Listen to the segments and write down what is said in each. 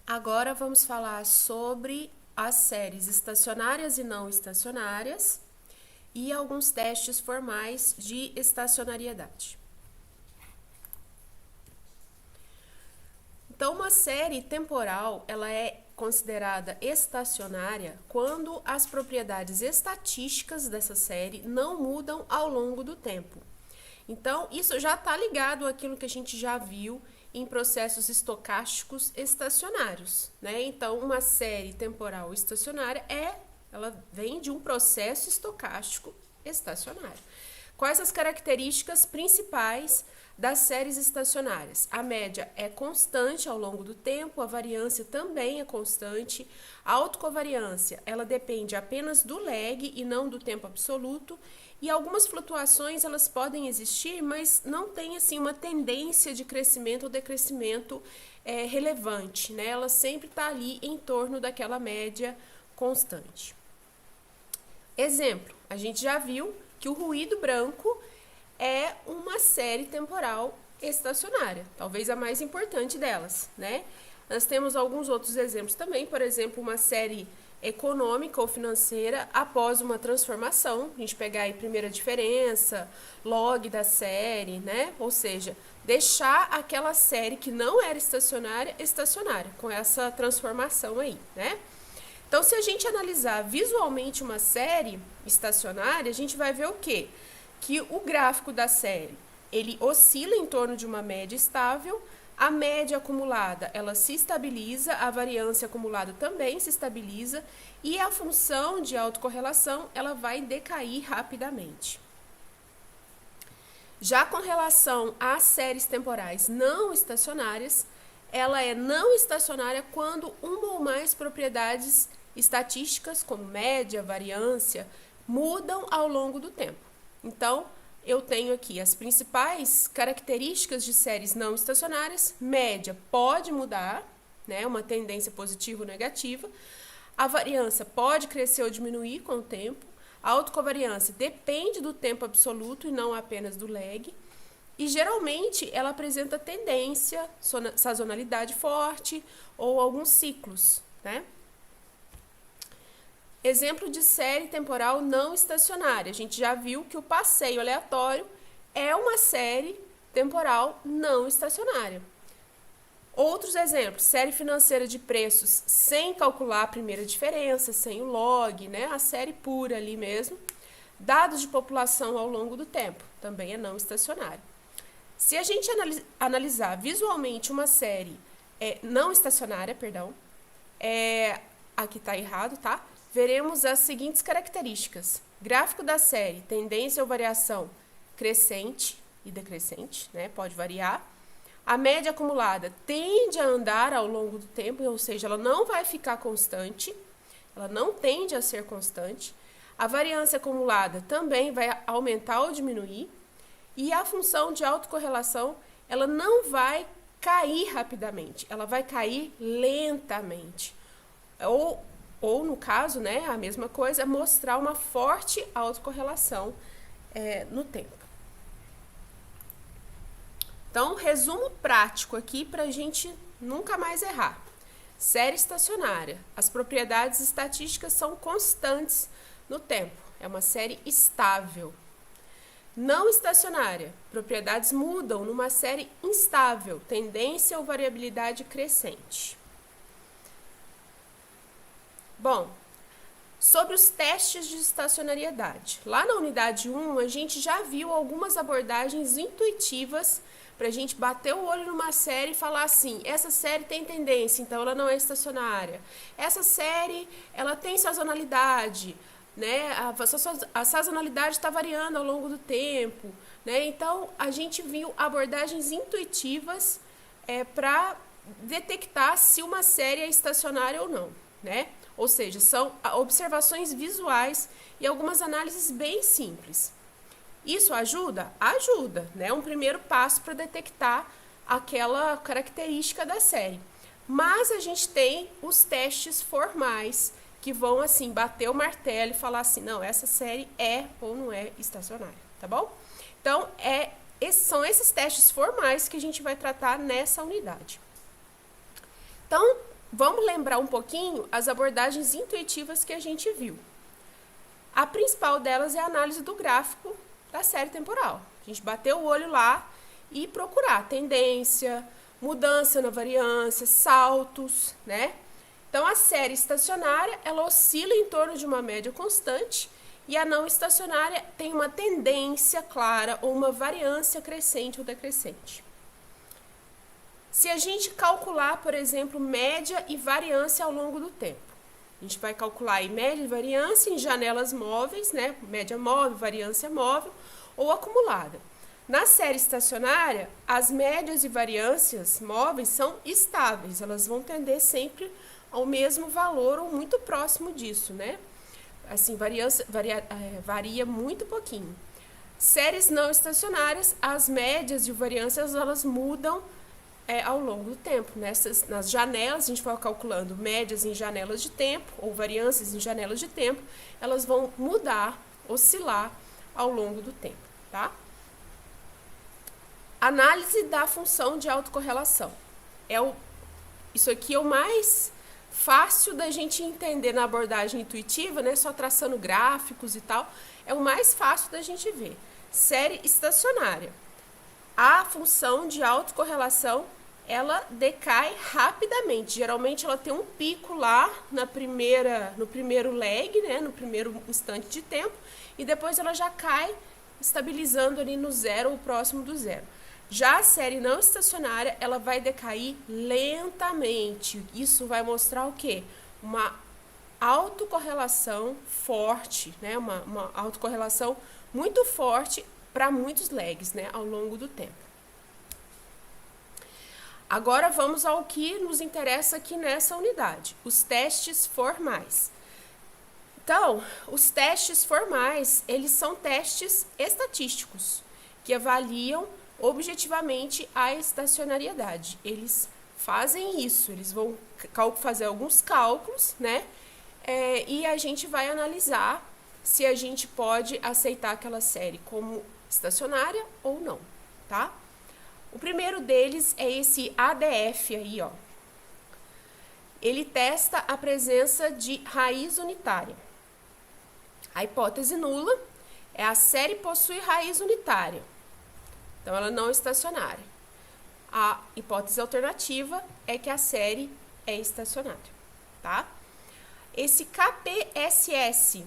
Agora vamos falar sobre as séries estacionárias e não estacionárias e alguns testes formais de estacionariedade. Então, uma série temporal, ela é considerada estacionária quando as propriedades estatísticas dessa série não mudam ao longo do tempo. Então, isso já está ligado àquilo que a gente já viu em processos estocásticos estacionários, né? Então, uma série temporal estacionária ela vem de um processo estocástico estacionário. Quais as características principais das séries estacionárias? A média é constante ao longo do tempo, a variância também é constante. A autocovariância, ela depende apenas do lag e não do tempo absoluto. E algumas flutuações, elas podem existir, mas não tem assim uma tendência de crescimento ou decrescimento relevante, né? Ela sempre está ali em torno daquela média constante. Exemplo, a gente já viu que o ruído branco é uma série temporal estacionária, talvez a mais importante delas, né? Nós temos alguns outros exemplos também, por exemplo, uma série econômica ou financeira após uma transformação, a gente pegar aí primeira diferença, log da série, né? Ou seja, deixar aquela série que não era estacionária, com essa transformação aí, né? Então, se a gente analisar visualmente uma série estacionária, a gente vai ver o quê? Que o gráfico da série, ele oscila em torno de uma média estável, a média acumulada, ela se estabiliza, a variância acumulada também se estabiliza e a função de autocorrelação, ela vai decair rapidamente. Já com relação às séries temporais não estacionárias, ela é não estacionária quando uma ou mais propriedades estatísticas, como média, variância, mudam ao longo do tempo. Então, eu tenho aqui as principais características de séries não estacionárias. Média pode mudar, né, uma tendência positiva ou negativa. A variância pode crescer ou diminuir com o tempo. A autocovariância depende do tempo absoluto e não apenas do lag. E geralmente ela apresenta tendência, sazonalidade forte ou alguns ciclos, né? Exemplo de série temporal não estacionária. A gente já viu que o passeio aleatório é uma série temporal não estacionária. Outros exemplos, série financeira de preços sem calcular a primeira diferença, sem o log, né? A série pura ali mesmo. Dados de população ao longo do tempo, também é não estacionária. Se a gente analisar visualmente uma série não estacionária, aqui está errado, tá? Veremos as seguintes características. Gráfico da série, tendência ou variação crescente e decrescente, né? Pode variar. A média acumulada tende a andar ao longo do tempo, ou seja, ela não vai ficar constante, ela não tende a ser constante. A variância acumulada também vai aumentar ou diminuir. E a função de autocorrelação, ela não vai cair rapidamente, ela vai cair lentamente. Ou no caso, né, a mesma coisa, mostrar uma forte autocorrelação no tempo. Então, resumo prático aqui para a gente nunca mais errar. Série estacionária. As propriedades estatísticas são constantes no tempo. É uma série estável. Não estacionária. Propriedades mudam numa série instável. Tendência ou variabilidade crescente. Bom, sobre os testes de estacionariedade. Lá na unidade 1, a gente já viu algumas abordagens intuitivas para a gente bater o olho numa série e falar assim, essa série tem tendência, então ela não é estacionária. Essa série, ela tem sazonalidade, né? A sazonalidade está variando ao longo do tempo, né? Então, a gente viu abordagens intuitivas para detectar se uma série é estacionária ou não, né? Ou seja, são observações visuais e algumas análises bem simples. Isso ajuda? Ajuda, né? Um primeiro passo para detectar aquela característica da série. Mas a gente tem os testes formais que vão, assim, bater o martelo e falar assim, não, essa série é ou não é estacionária, tá bom? Então, são esses testes formais que a gente vai tratar nessa unidade. Então, vamos lembrar um pouquinho as abordagens intuitivas que a gente viu. A principal delas é a análise do gráfico da série temporal. A gente bater o olho lá e procurar tendência, mudança na variância, saltos, né? Então, a série estacionária, ela oscila em torno de uma média constante e a não estacionária tem uma tendência clara ou uma variância crescente ou decrescente. Se a gente calcular, por exemplo, média e variância ao longo do tempo, a gente vai calcular aí média e variância em janelas móveis, né? Média móvel, variância móvel ou acumulada. Na série estacionária, as médias e variâncias móveis são estáveis, elas vão tender sempre ao mesmo valor ou muito próximo disso, né? Assim, varia muito pouquinho. Séries não estacionárias, as médias e variâncias, elas mudam ao longo do tempo. Nas janelas, a gente vai calculando médias em janelas de tempo, ou variâncias em janelas de tempo, elas vão mudar, oscilar ao longo do tempo, tá? Análise da função de autocorrelação. Isso aqui é o mais fácil da gente entender na abordagem intuitiva, né? Só traçando gráficos e tal. É o mais fácil da gente ver. Série estacionária. A função de autocorrelação, ela decai rapidamente. Geralmente ela tem um pico lá no primeiro lag, né? No primeiro instante de tempo. E depois ela já cai, estabilizando ali no zero ou próximo do zero. Já a série não estacionária, ela vai decair lentamente. Isso vai mostrar o quê? Uma autocorrelação forte, né? Uma autocorrelação muito forte para muitos lags, né? Ao longo do tempo. Agora vamos ao que nos interessa aqui nessa unidade, os testes formais. Então, os testes formais, eles são testes estatísticos, que avaliam objetivamente a estacionariedade. Eles fazem isso, eles vão fazer alguns cálculos, né? E a gente vai analisar se a gente pode aceitar aquela série como estacionária ou não, tá? O primeiro deles é esse ADF aí, ó. Ele testa a presença de raiz unitária. A hipótese nula é a série possui raiz unitária. Então, ela não é estacionária. A hipótese alternativa é que a série é estacionária, tá? Esse KPSS,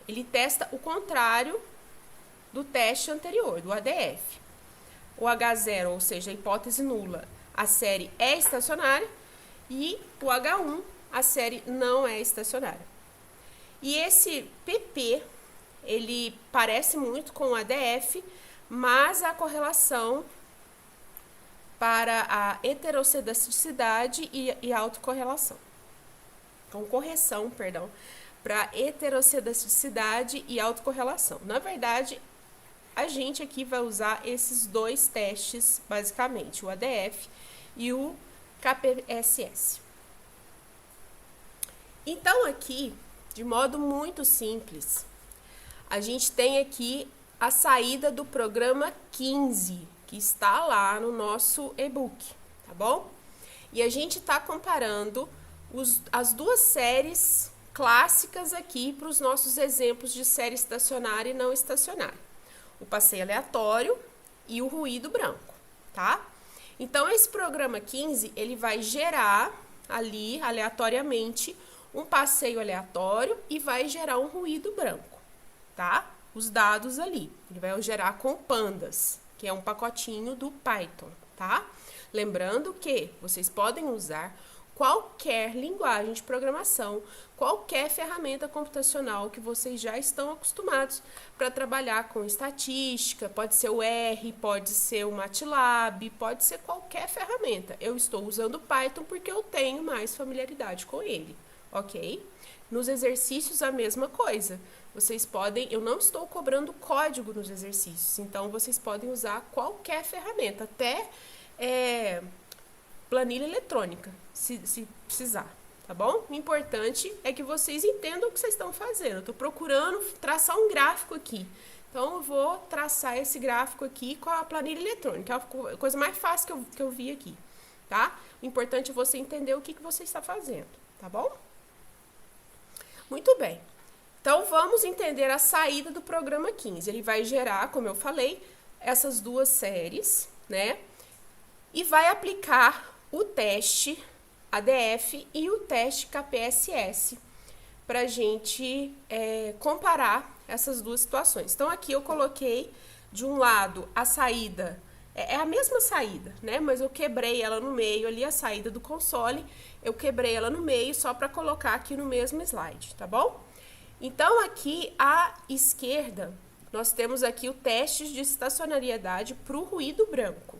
ele testa o contrário do teste anterior, do ADF. O H0, ou seja, a hipótese nula, a série é estacionária, e o H1, a série não é estacionária. E esse PP, ele parece muito com o ADF, mas a correlação para a heterocedaticidade e autocorrelação. Então, correção, perdão, para heterocedaticidade e autocorrelação. Na verdade, a gente aqui vai usar esses dois testes, basicamente, o ADF e o KPSS. Então, aqui, de modo muito simples, a gente tem aqui a saída do programa 15, que está lá no nosso e-book, tá bom? E a gente está comparando as duas séries clássicas aqui para os nossos exemplos de série estacionária e não estacionária. O passeio aleatório e o ruído branco, tá? Então, esse programa 15, ele vai gerar ali, aleatoriamente, um passeio aleatório e vai gerar um ruído branco, tá? Os dados ali. Ele vai gerar com pandas, que é um pacotinho do Python, tá? Lembrando que vocês podem usar qualquer linguagem de programação, qualquer ferramenta computacional que vocês já estão acostumados para trabalhar com estatística, pode ser o R, pode ser o MATLAB, pode ser qualquer ferramenta. Eu estou usando o Python porque eu tenho mais familiaridade com ele, ok? Nos exercícios, a mesma coisa. Vocês podem, eu não estou cobrando código nos exercícios, então vocês podem usar qualquer ferramenta, até planilha eletrônica, se precisar, tá bom? O importante é que vocês entendam o que vocês estão fazendo. Eu estou procurando traçar um gráfico aqui, então eu vou traçar esse gráfico aqui com a planilha eletrônica, é a coisa mais fácil que eu vi aqui, tá? O importante é você entender o que você está fazendo, tá bom? Muito bem. Então, vamos entender a saída do programa 15. Ele vai gerar, como eu falei, essas duas séries, né? E vai aplicar o teste ADF e o teste KPSS para a gente comparar essas duas situações. Então, aqui eu coloquei, de um lado, a saída, é a mesma saída, né? Mas eu quebrei ela no meio ali, a saída do console, eu quebrei ela no meio só para colocar aqui no mesmo slide, tá bom? Então, aqui à esquerda, nós temos aqui o teste de estacionariedade para o ruído branco.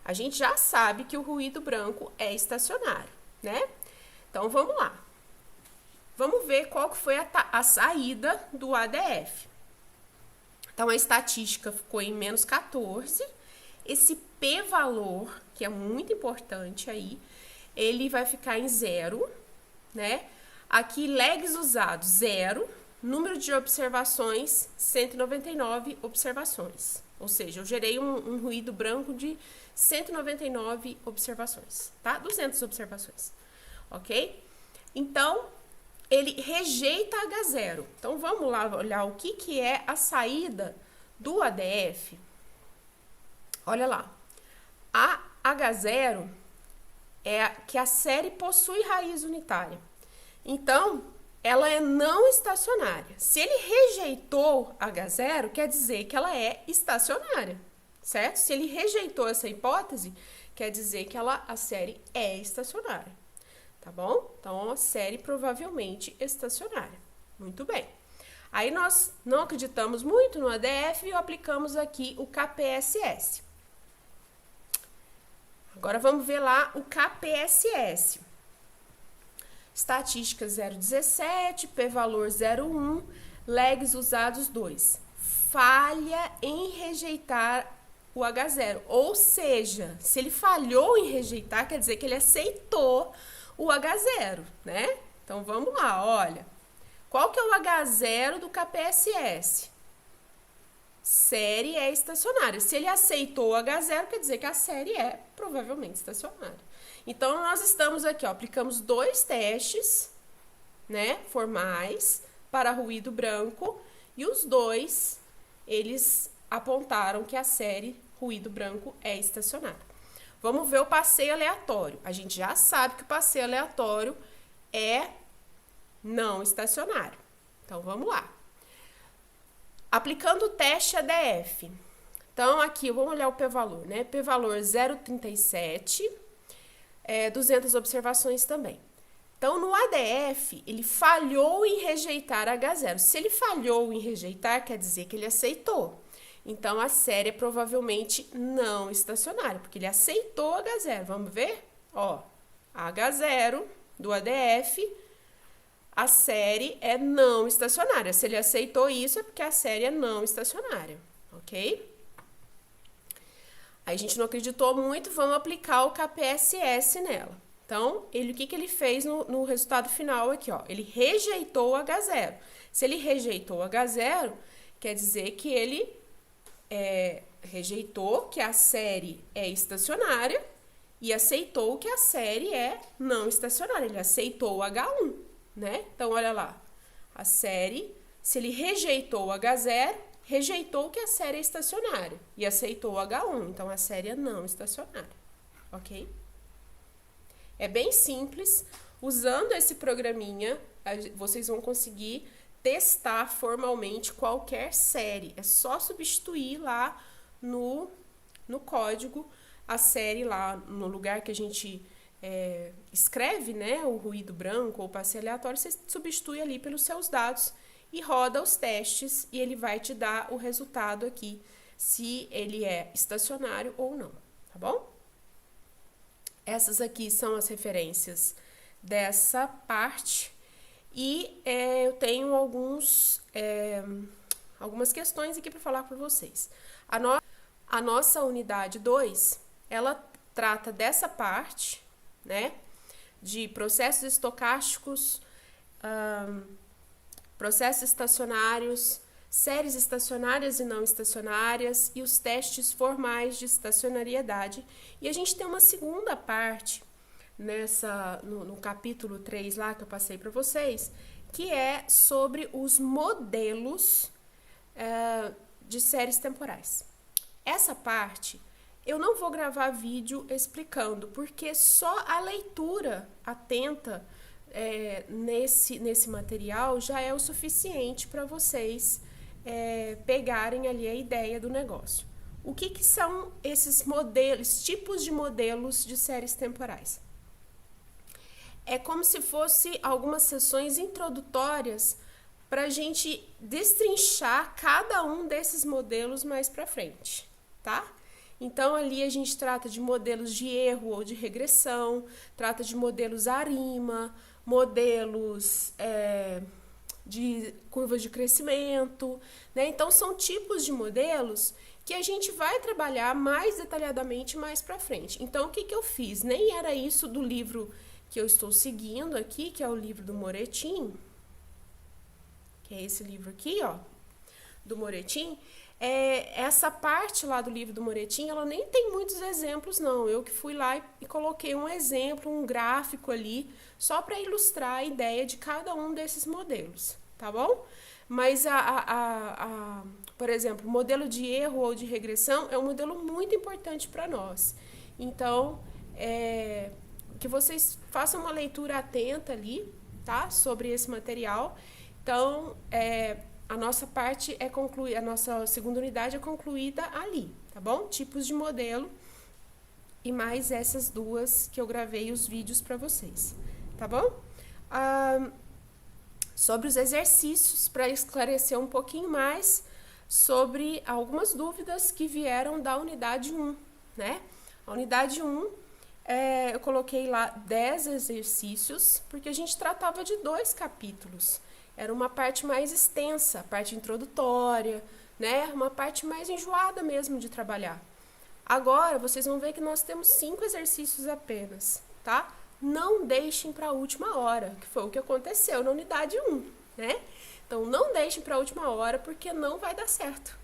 A gente já sabe que o ruído branco é estacionário, né? Então, vamos lá. Vamos ver qual que foi a saída do ADF. Então, a estatística ficou em menos 14. Esse p-valor, que é muito importante aí, ele vai ficar em 0, né? Aqui, lags usados, 0. Número de observações, 199 observações. Ou seja, eu gerei um ruído branco de 199 observações, tá? 200 observações, ok? Então, ele rejeita H0. Então, vamos lá olhar o que é a saída do ADF. Olha lá. A H0 é que a série possui raiz unitária. Então, ela é não estacionária. Se ele rejeitou H0, quer dizer que ela é estacionária, certo? Se ele rejeitou essa hipótese, quer dizer que a série é estacionária, tá bom? Então, a série provavelmente estacionária. Muito bem. Aí, nós não acreditamos muito no ADF e aplicamos aqui o KPSS. Agora, vamos ver lá o KPSS. Estatística 0,17, p-valor 0,1, lags usados 2. Falha em rejeitar o H0. Ou seja, se ele falhou em rejeitar, quer dizer que ele aceitou o H0, né? Então, vamos lá, olha. Qual que é o H0 do KPSS? Série é estacionária. Se ele aceitou o H0, quer dizer que a série é provavelmente estacionária. Então, nós estamos aqui, ó, aplicamos 2 testes, né, formais para ruído branco e os 2, eles apontaram que a série ruído branco é estacionária. Vamos ver o passeio aleatório. A gente já sabe que o passeio aleatório é não estacionário. Então, vamos lá. Aplicando o teste ADF. Então, aqui, vamos olhar o p-valor, né? P-valor 0,37, 200 observações também. Então, no ADF, ele falhou em rejeitar H0. Se ele falhou em rejeitar, quer dizer que ele aceitou. Então, a série é provavelmente não estacionária, porque ele aceitou H0. Vamos ver? Ó, H0 do ADF, a série é não estacionária. Se ele aceitou isso, é porque a série é não estacionária, ok? Aí a gente não acreditou muito, vamos aplicar o KPSS nela. Então, o que ele fez no resultado final aqui, ó? Ele rejeitou o H0. Se ele rejeitou o H0, quer dizer que ele rejeitou que a série é estacionária e aceitou que a série é não estacionária. Ele aceitou o H1, né? Então, olha lá. A série, se ele rejeitou o H0, rejeitou que a série é estacionária e aceitou o H1. Então, a série é não estacionária, ok? É bem simples. Usando esse programinha, vocês vão conseguir testar formalmente qualquer série. É só substituir lá no código a série lá no lugar que a gente escreve, né, o ruído branco ou passeio aleatório, você substitui ali pelos seus dados e roda os testes e ele vai te dar o resultado aqui, se ele é estacionário ou não, tá bom? Essas aqui são as referências dessa parte e eu tenho algumas questões aqui para falar para vocês. A nossa unidade 2, ela trata dessa parte, né, de processos estocásticos, processos estacionários, séries estacionárias e não estacionárias e os testes formais de estacionariedade. E a gente tem uma segunda parte no capítulo 3 lá que eu passei para vocês, que é sobre os modelos de séries temporais. Essa parte eu não vou gravar vídeo explicando, porque só a leitura atenta nesse material já é o suficiente para vocês pegarem ali a ideia do negócio. O que são esses modelos, tipos de modelos de séries temporais? É como se fosse algumas sessões introdutórias para a gente destrinchar cada um desses modelos mais para frente, tá? Então, ali a gente trata de modelos de erro ou de regressão, trata de modelos ARIMA, modelos de curvas de crescimento, né? Então, são tipos de modelos que a gente vai trabalhar mais detalhadamente mais para frente. Então, o que eu fiz? Nem era isso do livro que eu estou seguindo aqui, que é o livro do Moretin, que é esse livro aqui, ó, do Moretin. Essa parte lá do livro do Moretin, ela nem tem muitos exemplos, não. Eu que fui lá e coloquei um exemplo, um gráfico ali, só para ilustrar a ideia de cada um desses modelos, tá bom? Mas, por exemplo, o modelo de erro ou de regressão é um modelo muito importante para nós. Então, que vocês façam uma leitura atenta ali, tá? Sobre esse material. Então, a nossa parte é concluída, a nossa segunda unidade é concluída ali, tá bom? Tipos de modelo e mais essas duas que eu gravei os vídeos para vocês, tá bom? Sobre os exercícios, para esclarecer um pouquinho mais sobre algumas dúvidas que vieram da unidade 1, né? A unidade 1, eu coloquei lá 10 exercícios, porque a gente tratava de 2 capítulos. Era uma parte mais extensa, a parte introdutória, né? Uma parte mais enjoada mesmo de trabalhar. Agora, vocês vão ver que nós temos 5 exercícios apenas, tá? Não deixem para a última hora, que foi o que aconteceu na unidade 1, né? Então, não deixem para a última hora, porque não vai dar certo.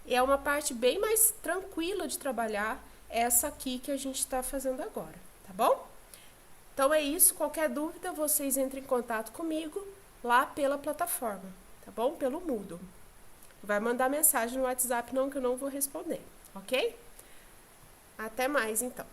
E é uma parte bem mais tranquila de trabalhar, essa aqui que a gente está fazendo agora, tá bom? Então, é isso. Qualquer dúvida, vocês entrem em contato comigo lá pela plataforma, tá bom? Pelo Moodle. Vai mandar mensagem no WhatsApp não, que eu não vou responder, ok? Até mais, então.